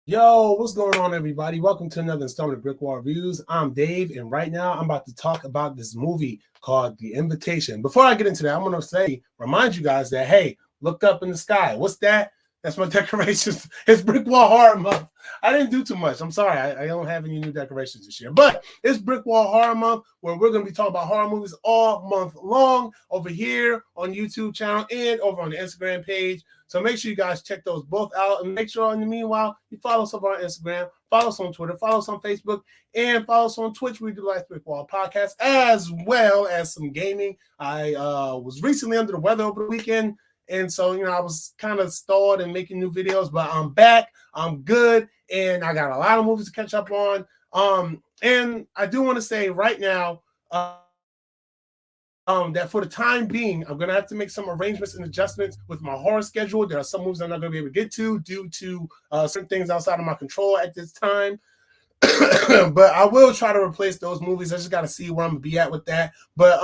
Yo, what's going on, everybody? Welcome to another installment of BrickWall Reviews. I'm Dave, and right now I'm about to talk about this movie called The Invitation. Before I get into that, I'm going to remind you guys that, hey, look up in the sky. What's that? That's my decorations. It's BrickWall Horror Month. I didn't do too much. I'm sorry. I don't have any new decorations this year. But it's BrickWall Horror Month, where we're going to be talking about horror movies all month long over here on YouTube channel and over on the Instagram page. So make sure you guys check those both out, and make sure in the meanwhile you follow us on Instagram, follow us on Twitter, follow us on Facebook, and follow us on Twitch. We do like BrickWall Podcast as well as some gaming. I was recently under the weather over the weekend, and so I was kind of stalled in making new videos, but I'm back. I'm good, and I got a lot of movies to catch up on. And I do want to say right now. That for the time being, I'm going to have to make some arrangements and adjustments with my horror schedule. There are some movies I'm not going to be able to get to due to certain things outside of my control at this time. But I will try to replace those movies. I just got to see where I'm going to be at with that. But,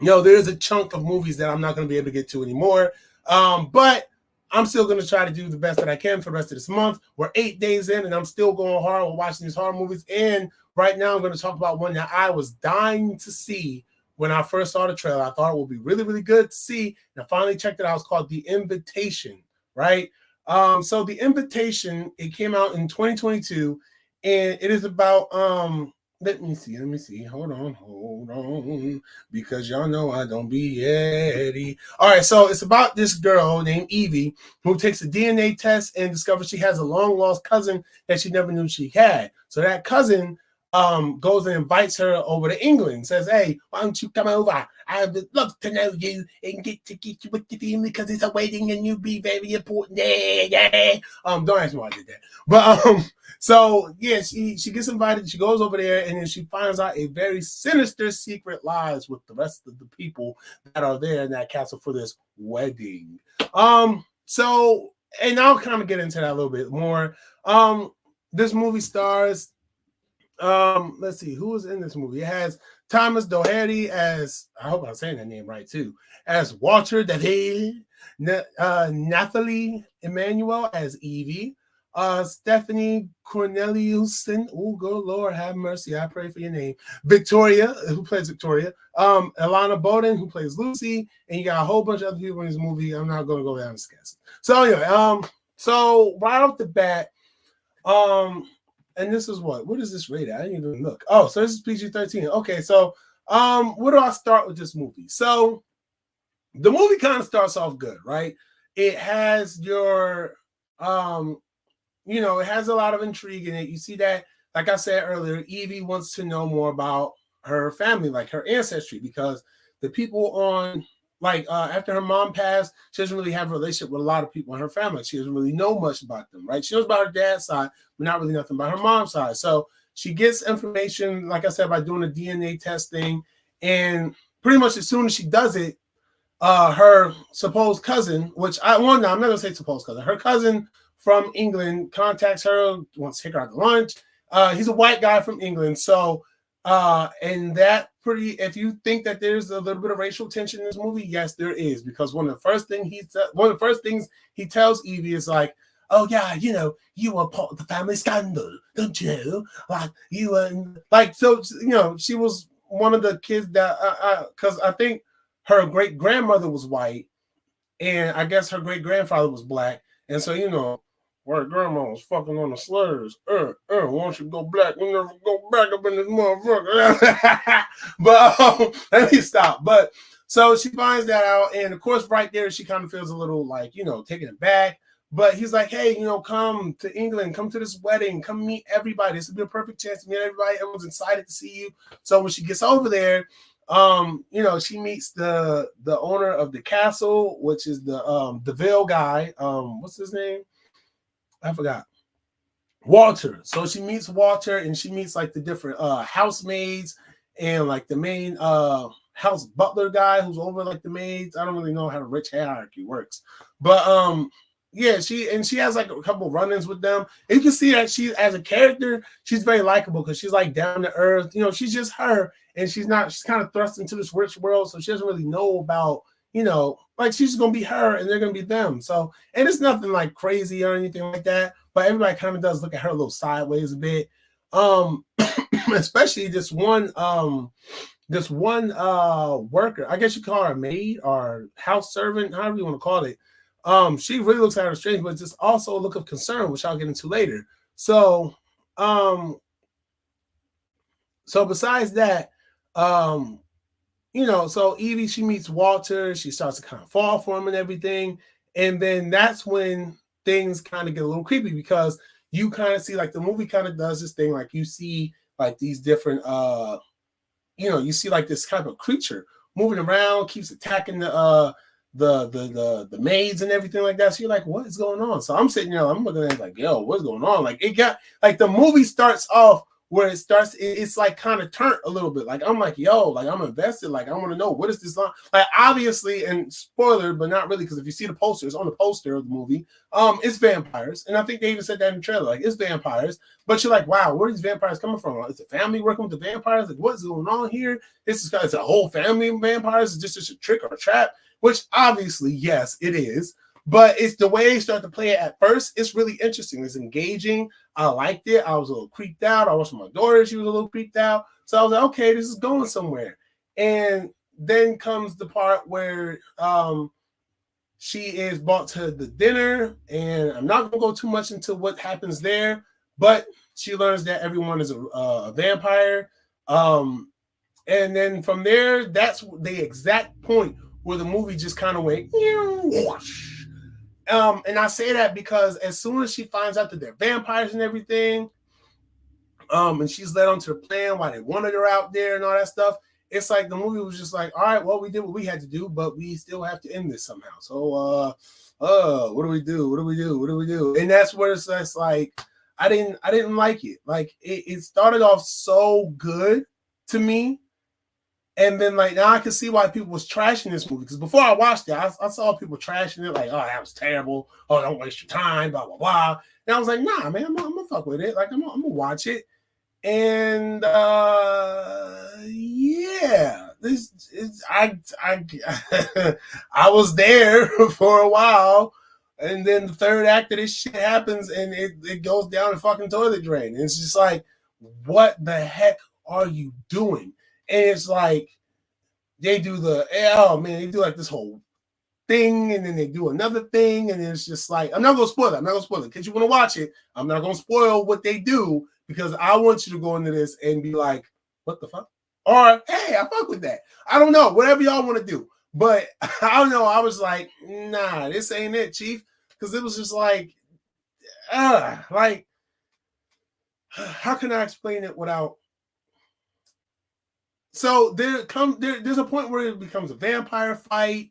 there's a chunk of movies that I'm not going to be able to get to anymore. But I'm still going to try to do the best that I can for the rest of this month. We're 8 days in, and I'm still going hard with watching these horror movies. And right now I'm going to talk about one that I was dying to see. When I first saw the trailer, I thought it would be really, really good to see. And I finally checked it out. It's called The Invitation, right? So The Invitation, it came out in 2022, and it is about, let me see. Hold on, because y'all know I don't be ready. All right, so it's about this girl named Evie who takes a DNA test and discovers she has a long-lost cousin that she never knew she had. So that cousin goes and invites her over to England, says, hey, why don't you come over? I would love to know you and get you with the family because it's a wedding and you'll be very important. Yeah. Don't ask me why I did that. But so yeah, she gets invited, she goes over there, and then she finds out a very sinister secret lies with the rest of the people that are there in that castle for this wedding. So, and I'll kind of get into that a little bit more. This movie stars let's see who is in this movie. It has Thomas Doherty as, I hope I'm saying that name right too, as Walter David, Nathalie Emmanuel as Evie, Stephanie Corneliuson, oh good Lord have mercy, I pray for your name, Victoria, who plays Victoria, Alana Bowden, who plays Lucy, and you got a whole bunch of other people in this movie. I'm not going to go down and discuss it. So anyway, so right off the bat, and this is what is this rated? I didn't even look. Oh, so this is PG-13. Okay, so where do I start with this movie? So the movie kind of starts off good, right? It has your it has a lot of intrigue in it. You see that, like I said earlier, Evie wants to know more about her family, like her ancestry, because the people on after her mom passed, she doesn't really have a relationship with a lot of people in her family. She doesn't really know much about them, right? She knows about her dad's side, but not really nothing about her mom's side. So she gets information, like I said, by doing a DNA testing. And pretty much as soon as she does it, her supposed cousin, I'm not going to say supposed cousin, her cousin from England contacts her, wants to take her out to lunch. He's a white guy from England. So, and that if you think that there's a little bit of racial tension in this movie, yes, there is, because one of the first things he tells Evie is like, oh yeah, you were part of the family scandal, don't you? Like you were so she was one of the kids that because I think her great grandmother was white, and I guess her great grandfather was black, and so white grandma was fucking on the slurs. Once you go black, you never go back up in this motherfucker. But let me stop. But so she finds that out, and of course, right there, she kind of feels a little taken aback. But he's like, hey, come to England, come to this wedding, come meet everybody. This would be a perfect chance to meet everybody. Everyone's excited to see you. So when she gets over there, she meets the owner of the castle, which is the Deville guy. What's his name? I forgot. Walter. So she meets Walter, and she meets the different housemaids and the main house butler guy who's over the maids. I don't really know how the rich hierarchy works, but she has a couple run-ins with them. And you can see that she, as a character, she's very likable because she's down to earth. She's just her, and she's kind of thrust into this rich world, so she doesn't really know about she's just gonna be her and they're gonna be them. So, and it's nothing crazy or anything like that, but everybody kind of does look at her a little sideways a bit. Especially this one worker, I guess you call her a maid or house servant, however you want to call it. She really looks at her strange, but just also a look of concern, which I'll get into later. So besides that, so Evie, she meets Walter, she starts to kind of fall for him and everything. And then that's when things kind of get a little creepy, because you kind of see, like, the movie kind of does this thing, like you see like these different you see like this type of creature moving around, keeps attacking the maids and everything like that. So you're like, what is going on? So I'm sitting there, I'm looking at it like, yo, what's going on? Like, it got, like, the movie starts off where it's like kind of turned a little bit. Like, I'm like, yo, like, I'm invested. Like, I want to know, what is this on? Like, obviously, and spoiler, but not really, because if you see the posters, on the poster of the movie, it's vampires. And I think they even said that in the trailer, like, it's vampires. But you're like, wow, where are these vampires coming from? Is the family working with the vampires? Like, what's going on here? It's a whole family of vampires. Is this just a trick or a trap? Which obviously, yes, it is. But it's the way they start to play it at first. It's really interesting. It's engaging. I liked it. I was a little creeped out. I watched my daughter. She was a little creeped out. So I was like, okay, this is going somewhere. And then comes the part where she is brought to the dinner. And I'm not going to go too much into what happens there. But she learns that everyone is a vampire. And then from there, that's the exact point where the movie just kind of went, whoosh. And I say that because as soon as she finds out that they're vampires and everything, and she's led onto the plan why they wanted her out there and all that stuff, it's like the movie was just like, all right, well, we did what we had to do, but we still have to end this somehow. So, what do we do? What do we do? What do we do? And that's where it's just like, I didn't like it. Like, it started off so good to me. And then, like, now I can see why people was trashing this movie. Because before I watched it, I saw people trashing it, like, oh, that was terrible. Oh, don't waste your time, blah, blah, blah. And I was like, nah, man, I'm gonna fuck with it. Like, I'm gonna watch it. And yeah, I was there for a while. And then the third act of this shit happens, and it goes down the fucking toilet drain. And it's just like, what the heck are you doing? And it's like, they do they do like this whole thing, and then they do another thing, and it's just like, I'm not gonna spoil it. Because you want to watch it. I'm not gonna spoil what they do, because I want you to go into this and be like, what the fuck? Or, hey, I fuck with that. I don't know, whatever y'all want to do. But I don't know. I was like, nah, this ain't it, Chief. Because it was just like, how can I explain it without? So there's a point where it becomes a vampire fight,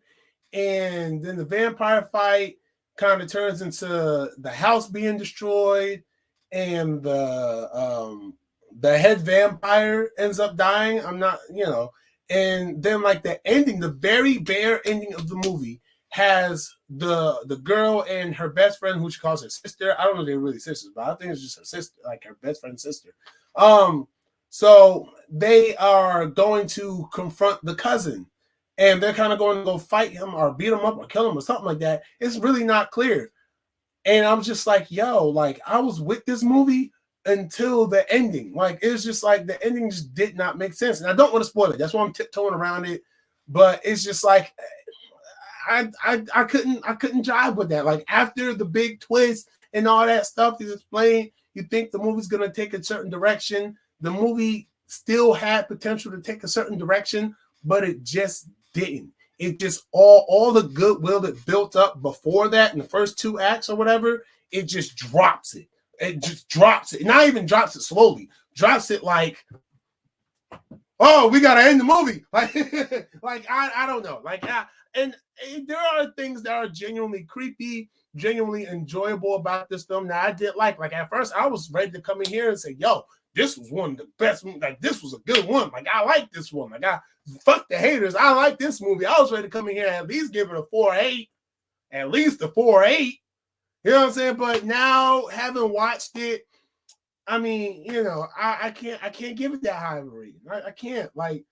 and then the vampire fight kind of turns into the house being destroyed, and the head vampire ends up dying. I'm not, and then like the ending, the very bare ending of the movie has the girl and her best friend, who she calls her sister. I don't know if they're really sisters, but I think it's just her sister, like her best friend's sister. So they are going to confront the cousin, and they're kind of going to go fight him or beat him up or kill him or something like that. It's really not clear. And I'm just like, yo, like, I was with this movie until the ending. Like, it's just like the ending just did not make sense. And I don't want to spoil it. That's why I'm tiptoeing around it. But it's just like, I couldn't jive with that. Like, after the big twist and all that stuff is explained, you think the movie's going to take a certain direction. The movie still had potential to take a certain direction, but it just didn't. It just, all the goodwill that built up before that in the first two acts or whatever, it just drops it. It just drops it. Not even drops it slowly. Drops it like, oh, we gotta end the movie. Like I don't know. And there are things that are genuinely creepy, genuinely enjoyable about this film that I did like. Like, at first, I was ready to come in here and say, yo, this was one of the best. Like, this was a good one. Like, I like this one. Like, fuck the haters. I like this movie. I was ready to come in here and at least give it a 4.8. At least a 4.8. You know what I'm saying? But now, having watched it, I mean, I can't give it that high of a rating. I can't. Like,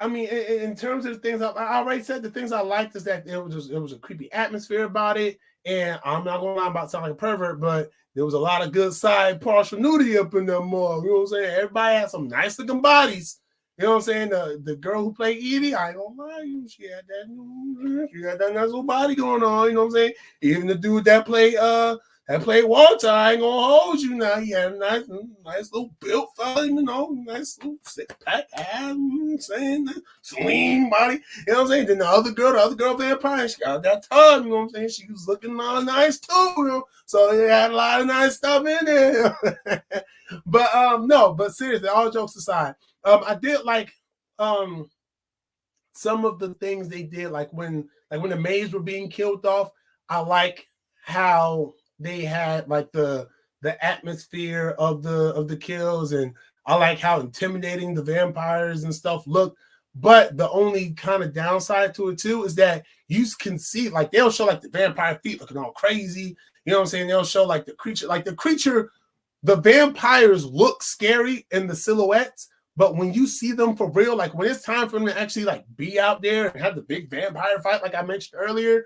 I mean, in terms of the things I already said, the things I liked is that it was a creepy atmosphere about it, and I'm not gonna lie about sounding like a pervert, but there was a lot of good side partial nudity up in there more. You know what I'm saying? Everybody had some nice looking bodies. You know what I'm saying? The girl who played Edie, I ain't gonna lie, she had that nice little body going on. You know what I'm saying? Even the dude that played Walter, I ain't gonna hold you now. He had a nice little built fella, you know, nice little 6-pack ass, you know saying? Slim body, you know what I'm saying? Then the other girl vampire, she got that tub, you know what I'm saying? She was looking all nice too, you know? So they had a lot of nice stuff in there. But no, but seriously, all jokes aside, I did like some of the things they did, like when the maids were being killed off. I like how they had like the atmosphere of the kills, and I like how intimidating the vampires and stuff look. But the only kind of downside to it too is that you can see, like, they'll show like the vampire feet looking all crazy. You know what I'm saying? They'll show like the creature, the vampires look scary in the silhouettes, but when you see them for real, like when it's time for them to actually like be out there and have the big vampire fight, like I mentioned earlier,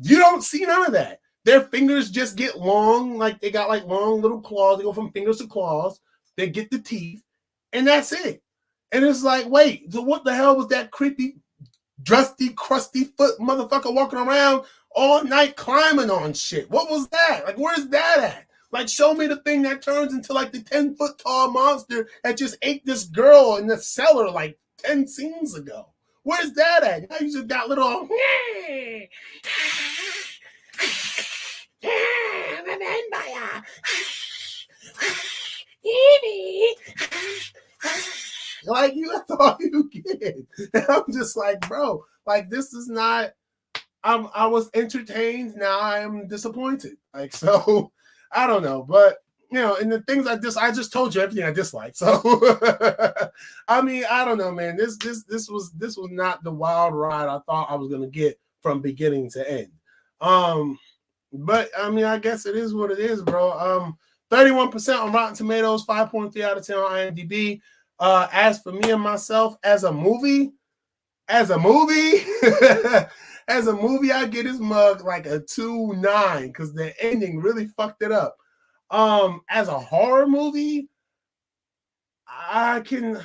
you don't see none of that. Their fingers just get long, like they got like long little claws. They go from fingers to claws. They get the teeth, and that's it. And it's like, wait, so what the hell was that creepy, dusty, crusty foot motherfucker walking around all night climbing on shit? What was that? Like, where's that at? Like, show me the thing that turns into like the 10-foot tall monster that just ate this girl in the cellar like 10 scenes ago. Where's that at? Now you just got little like, you, that's all you get. And I'm just like, bro, like, this is not. I was entertained. Now I am disappointed. Like, so I don't know, but you know, and the things I just told you everything I dislike. So I mean, I don't know, man. This was not the wild ride I thought I was gonna get from beginning to end. But I mean, I guess it is what it is, bro. 31% on Rotten Tomatoes, 5.3 out of 10 on IMDb. As for me and myself, as a movie, as a movie, I get his mug like a 2.9 because the ending really fucked it up. As a horror movie, I can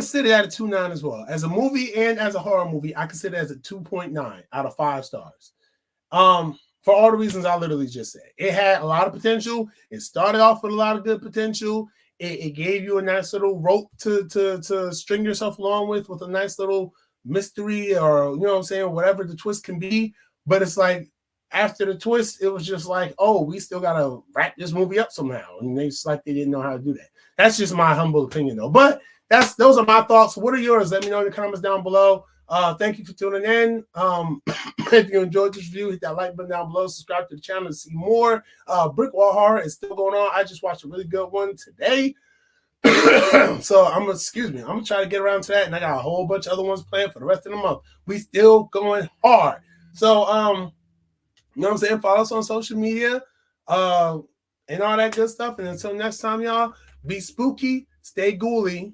sit it at a 2.9 as well. As a movie and as a horror movie, I consider it as a 2.9 out of 5 stars. For all the reasons I literally just said. It had a lot of potential. It started off with a lot of good potential. It gave you a nice little rope to string yourself along with a nice little mystery, or, you know what I'm saying, whatever the twist can be. But it's like, after the twist, it was just like, oh, we still gotta wrap this movie up somehow. And it's like they didn't know how to do that. That's just my humble opinion, though. But those are my thoughts. What are yours? Let me know in the comments down below. Thank you for tuning in. If you enjoyed this review, hit that like button down below. Subscribe to the channel to see more. BrickWall horror is still going on. I just watched a really good one today. So I'm gonna try to get around to that, and I got a whole bunch of other ones planned for the rest of the month. We still going hard. So you know what I'm saying? Follow us on social media, and all that good stuff. And until next time, y'all, be spooky, stay ghouly.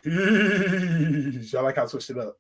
Peace. Y'all like how I switched it up.